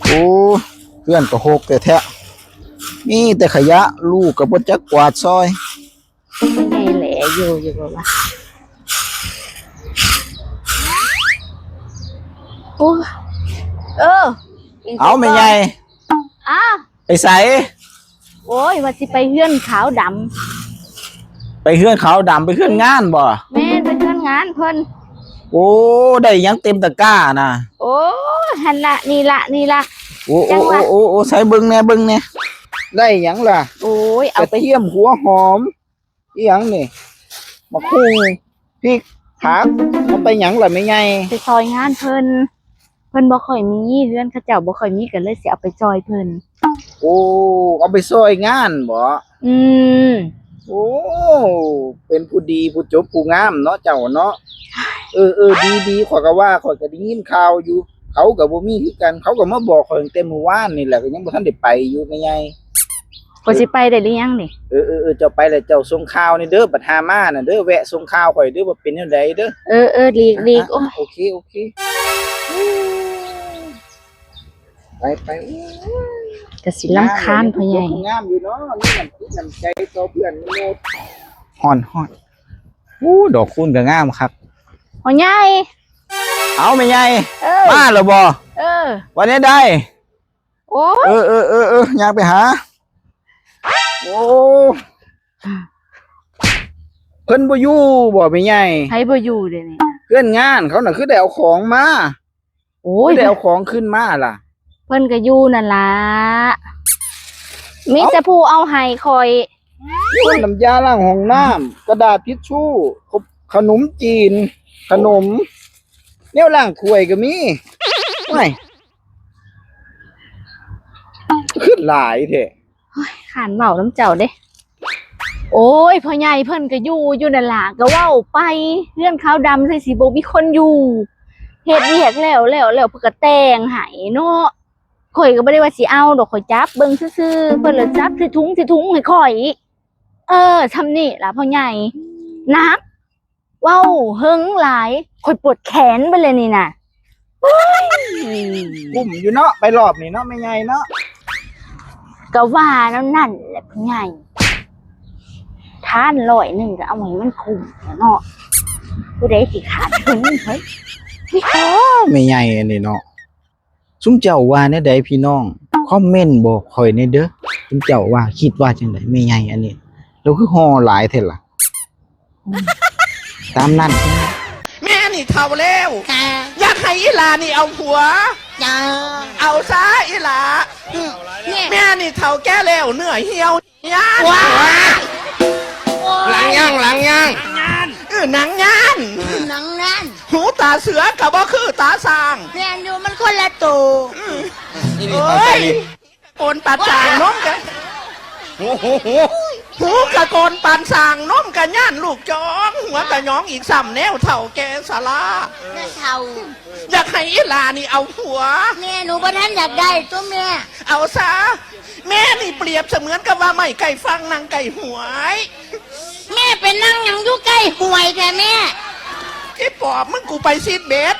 โอ้เพื่อนก็หกแต่แท้มีแต่ขยะลูกกับบ่จักกวาดซอยไงแหละอยู่บ่วะโอ้เอาไม่ใหญ่อ้าไปใส่โอ้ยว่าสิไปเฮือนขาวดำไปเฮือนขาวดำไปเฮือนงานบ่แม่ไปเฮือนงานเพิ่นโอ้ได้ยังเต็มตะกร้านะโอ้หันละนี่ละโอ้ใส่เบิ่งแน่ได้ยังล่ะโอ้ยเอาไปเทียมหัวหอมอีหยังนี่มะคุงพริกผักเอาไปหยังล่ะไม่ใหญ่ไปซอยงานเพิ่นบ่ค่อยมีเฮือนเขาเจ้าบ่ค่อยมีกันเลยสิเอาไปซอยเพิ่นโอ้เอาไปซอยงานบ่โอ้เป็นผู้ดีผู้จบผู้งามเนาะเจ้าเนาะดีข่อยก็ว่าข่อยก็ได้ยินข่าวอยู่เขาก็บ่มีคือกันเขาก็มาบอกข่อยตั้งแต่เมื่อวานนี่แหละก็ยังบ่ทันได้ไปอยู่แม่ใหญ่ก็สิไปได้หรือยังนี่เจ้าไปแล้วเจ้าส่งข่าวนี่เด้อบัดหามาน่ะเด้อแวะส่งข่าวข่อยเด้อว่าเป็นจังไดเด้อลีกโอเคไปก็สิรำคาญพ่อใหญ่งามอยู่เนาะนี่น้ำใจต่อเพื่อนมนุษย์ฮ้อนโอ้ดอกคุณก็งามครับพ่อใหญ่เอาแม่ใหญ่มาแล้วบ่วันนี้ได้โอ้อยากไปหาโอ้เพิ่นบ่อยู่บ่แม่ใหญ่ไผบ่อยู่เด้นี่เพื่อนงานเขาน่ะคือได้เอาของมาโอ้ยได้เอาของขึ้นมาล่ะเพิ่นก็อยู่นั่นล่ะมีแต่ผู้เอาให้คอยน้ำยาล้างห้องน้ำกระดาษทิชชู่ขนมจีนขนมแนวล้างถ้วยก็มีไม่ขึ้นหลายแท้ขานเมาน้ำเจ้าเด้โอ้ยพ่อใหญ่เพิ่นก็อยู่นั่นล่ะก็เว้าไปเรื่องขาวดำใส่สีบ่มีคนอยู่เฮ็ดเวียกแล้วเพิ่นก็แต่งให้เนาะข่อยก็บ่ได้ว่าสิเอาดอกข่อยจับเบิ่งซื่อๆเพิ่นเลยจับใส่ถุงให้ข่อยทำนี่ล่ะพ่อใหญ่นับเว้าเฮิงหลายข่อยปวดแขนไปเลยนี่น่ะกุ้มอยู่เนาะไปรอบนี่เนาะแม่ใหญ่เนาะก็ว่านั่นแหละพ่อใหญ่ทาน100ก็เอาให้มันคุ้มเนาะผู้ใดสิขาดทุนเฮ้ยไม่ใหญ่อันนี้เนาะซุมเจ้าว่าแนวใดพี่น้องคอมเมนต์บอกข่อยแน่เด้อซุมเจ้าว่าคิดว่าจังไดไม่ใหญ่อันนี้แล้วคือห่อหลายแท้ล่ะตามนั้นแม่นี่เฒ่าแล้วอยากให้อีหลานี่เอาผัวเอาซะอีหลาแม่นี่เฒ่าแก่แล้วเนื้อเหี่ยวย่านหลังย่างหนังย่านหูตาเสือกับบ่คือตาสร้างแม่นอยู่มันคนละตัวโอ้ยโกนปานสางน้มกันหูกะโกนปานสางน้มกันย่านลูกจ้องหัวกะย้องอีกซ้ำแนวเฒ่าแก่สาราเฒ่าอยากให้อีหลานี่เอาผัวแม่หนูบ่ทันอยากได้ตัวแม่เอาซะแม่นี่เปรียบเสมือนกับว่าไม่ไก่ฟังนางไก่หวยแม่เป็นนั่งยังอยู่ใกล้หวยแท้แม่ไอ้ปอบมึงกูไปซีดเบส